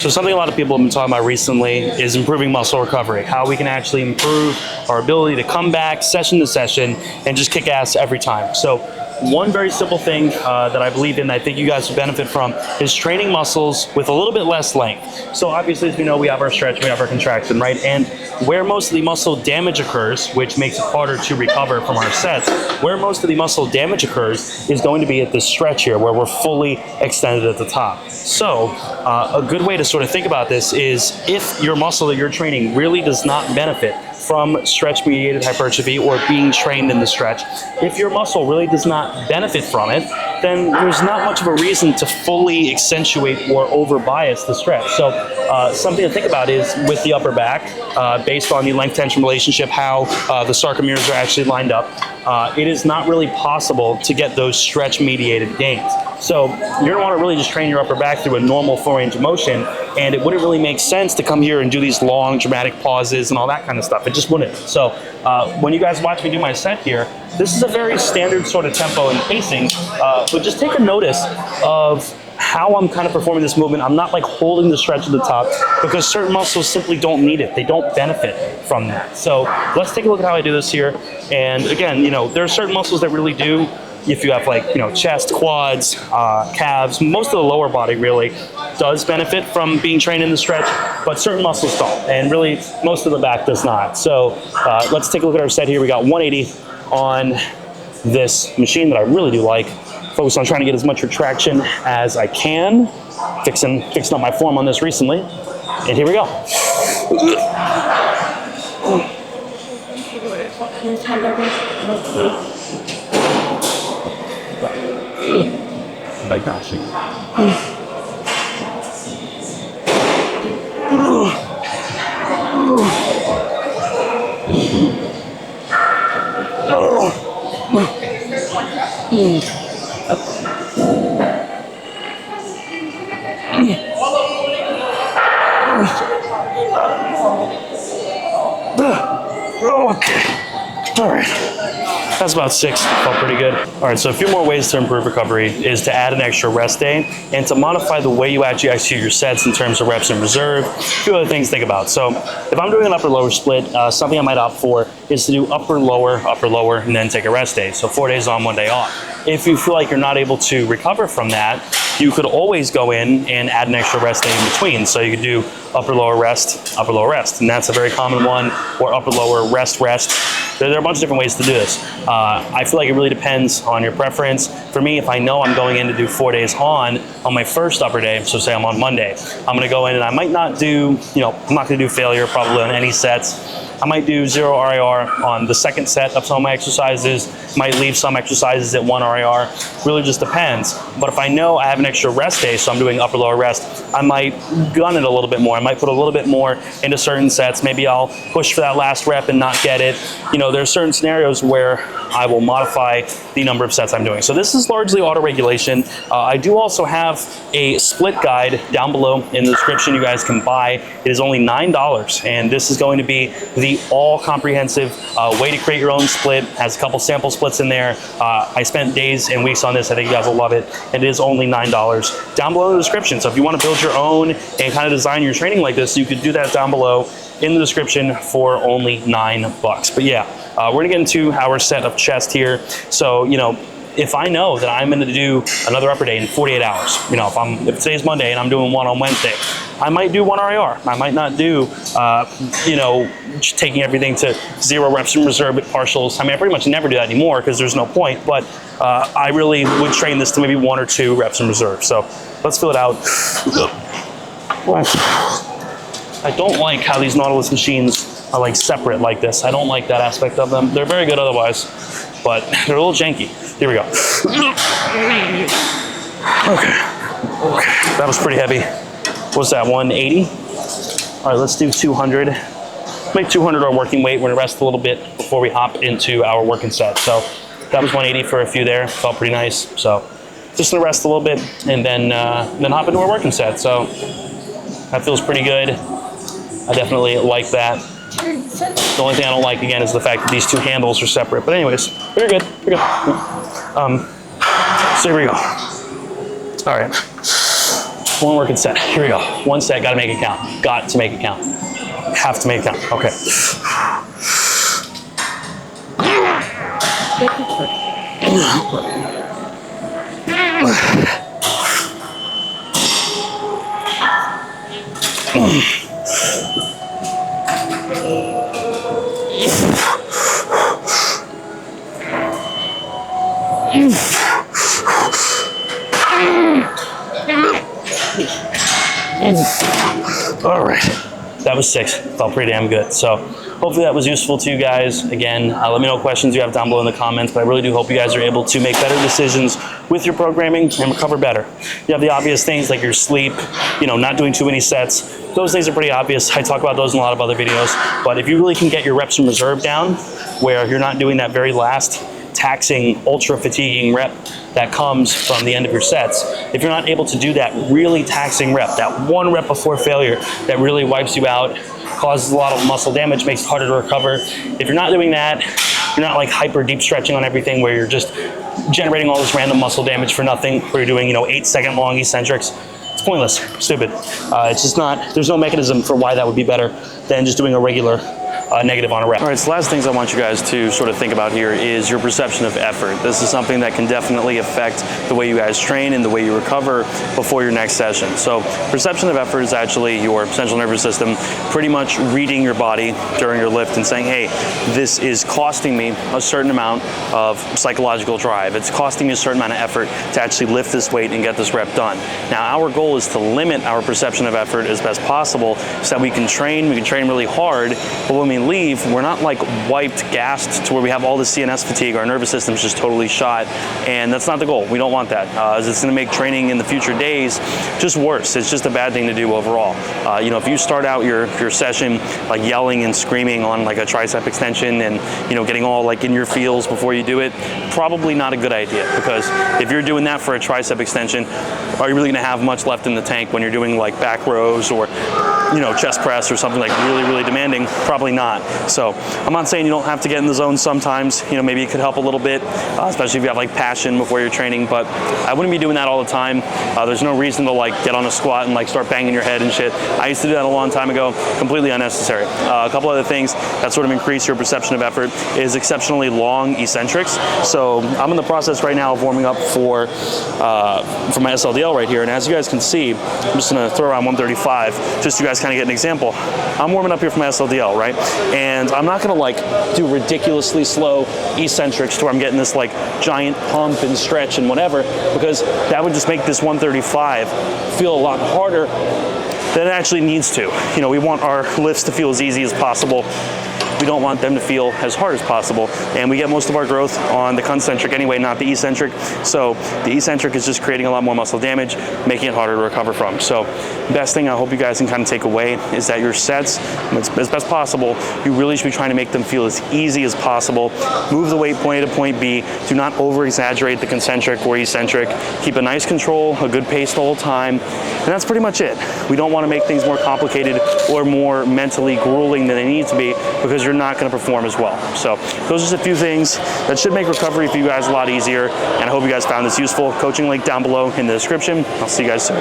So something a lot of people have been talking about recently is improving muscle recovery, how we can actually improve our ability to come back session to session and just kick ass every time. So one very simple thing that I believe in, that I think you guys would benefit from, is training muscles with a little bit less length. So obviously, as we know, we have our stretch, we have our contraction, right? And where most of the muscle damage occurs, which makes it harder to recover from our sets, where most of the muscle damage occurs is going to be at this stretch here, where we're fully extended at the top. So a good way to sort of think about this is, if your muscle that you're training really does not benefit from stretch-mediated hypertrophy or being trained in the stretch, if your muscle really does not benefit from it, then there's not much of a reason to fully accentuate or over-bias the stretch. So something to think about is with the upper back, based on the length-tension relationship, how the sarcomeres are actually lined up, it is not really possible to get those stretch-mediated gains. So you're gonna wanna really just train your upper back through a normal full range of motion, and it wouldn't really make sense to come here and do these long dramatic pauses and all that kind of stuff. It just wouldn't. So when you guys watch me do my set here, this is a very standard sort of tempo and pacing, but just take a notice of how I'm kind of performing this movement. I'm not like holding the stretch at the top, because certain muscles simply don't need it. They don't benefit from that. So let's take a look at how I do this here. And again, you know, there are certain muscles that really do. If you have, like, you know, chest, quads, calves, most of the lower body really does benefit from being trained in the stretch, but certain muscles don't, and really most of the back does not. So let's take a look at our set here. We got 180 on this machine that I really do like. Focus on trying to get as much retraction as I can. Fixing up my form on this recently, and here we go. Like that. Okay. All right. That's about 6, felt pretty good. All right, so a few more ways to improve recovery is to add an extra rest day and to modify the way you actually execute your sets in terms of reps in reserve. A few other things to think about. So if I'm doing an upper-lower split, something I might opt for is to do upper-lower, and then take a rest day. So 4 days on, 1 day off. If you feel like you're not able to recover from that, you could always go in and add an extra rest day in between. So you could do upper-lower rest, and that's a very common one, or upper-lower rest. There are a bunch of different ways to do this. I feel like it really depends on your preference. For me, if I know I'm going in to do 4 days on my first upper day, so say I'm on Monday, I'm gonna go in and I might not do, I'm not gonna do failure probably on any sets. I might do 0 RIR on the second set of some of my exercises, might leave some exercises at 1 RIR, really just depends. But if I know I have an extra rest day, so I'm doing upper-lower rest, I might gun it a little bit more. I might put a little bit more into certain sets. Maybe I'll push for that last rep and not get it. There are certain scenarios where I will modify the number of sets I'm doing. So this is largely auto-regulation. I do also have a split guide down below in the description you guys can buy. It is only $9, and this is going to be the all-comprehensive way to create your own split. Has a couple sample splits in there. I spent days and weeks on this. I think you guys will love it. And it is only $9 down below in the description. So if you want to build your own and kind of design your training like this, you could do that down below in the description for only $9. But yeah, we're gonna get into our set of chest here. So, if I know that I'm gonna do another upper day in 48 hours, if today's Monday and I'm doing one on Wednesday, I might do 1 RIR. I might not do, just taking everything to 0 reps in reserve with partials. I mean, I pretty much never do that anymore because there's no point, but I really would train this to maybe 1 or 2 reps in reserve. So let's fill it out. I don't like how these Nautilus machines are like separate like this. I don't like that aspect of them. They're very good otherwise, but they're a little janky. Here we go. Okay, that was pretty heavy. What's that, 180? All right, let's do 200. Make 200 our working weight. We're gonna rest a little bit before we hop into our working set. So that was 180 for a few there. Felt pretty nice. So just gonna rest a little bit and then hop into our working set. So that feels pretty good. I definitely like that. The only thing I don't like, again, is the fact that these 2 handles are separate. But anyways, very good. So here we go. All right. One working set. Here we go. One set, gotta make it count. Got to make it count. Have to make it count. Okay. All right, that was 6. Felt pretty damn good. So hopefully that was useful to you guys. Again, let me know what questions you have down below in the comments, but I really do hope you guys are able to make better decisions with your programming and recover better. You have the obvious things like your sleep, not doing too many sets. Those things are pretty obvious. I talk about those in a lot of other videos, but if you really can get your reps in reserve down where you're not doing that very last taxing, ultra fatiguing rep that comes from the end of your sets, if you're not able to do that really taxing rep, that one rep before failure that really wipes you out, causes a lot of muscle damage, makes it harder to recover. If you're not doing that, you're not like hyper deep stretching on everything where you're just generating all this random muscle damage for nothing, where you're doing 8-second long eccentrics. It's pointless, stupid. It's just not, there's no mechanism for why that would be better than just doing a regular negative on a rep. All right, so the last things I want you guys to sort of think about here is your perception of effort. This is something that can definitely affect the way you guys train and the way you recover before your next session. So perception of effort is actually your central nervous system pretty much reading your body during your lift and saying, hey, this is costing me a certain amount of psychological drive. It's costing me a certain amount of effort to actually lift this weight and get this rep done. Now, our goal is to limit our perception of effort as best possible so that we can train really hard, but when we leave, we're not like wiped, gassed to where we have all the CNS fatigue, our nervous system's just totally shot, and that's not the goal. We don't want that. It's going to make training in the future days just worse. It's just a bad thing to do overall. If you start out your session like yelling and screaming on like a tricep extension and getting all like in your feels before you do it, probably not a good idea, because if you're doing that for a tricep extension, are you really going to have much left in the tank when you're doing like back rows or chest press or something like really demanding? Probably not. So I'm not saying you don't have to get in the zone sometimes. Maybe it could help a little bit, especially if you have like passion before you're training, but I wouldn't be doing that all the time. There's no reason to like get on a squat and like start banging your head and shit. I used to do that a long time ago, completely unnecessary. A couple other things that sort of increase your perception of effort is exceptionally long eccentrics. So I'm in the process right now of warming up for my SLDL right here, and as you guys can see, I'm just gonna throw around 135 just so you guys kind of get an example. I'm warming up here for my SLDL, right? And I'm not gonna like do ridiculously slow eccentrics to where I'm getting this like giant pump and stretch and whatever, because that would just make this 135 feel a lot harder than it actually needs to. We want our lifts to feel as easy as possible. We don't want them to feel as hard as possible, and we get most of our growth on the concentric anyway, not the eccentric. So the eccentric is just creating a lot more muscle damage, making it harder to recover from. So best thing I hope you guys can kind of take away is that your sets, as best possible, you really should be trying to make them feel as easy as possible. Move the weight point A to point B. Do not over exaggerate the concentric or eccentric. Keep a nice control, a good pace the whole time, and that's pretty much it. We don't want to make things more complicated or more mentally grueling than they need to be, because you're not going to perform as well. So those are just a few things that should make recovery for you guys a lot easier, and I hope you guys found this useful. Coaching link down below in the description. I'll see you guys soon.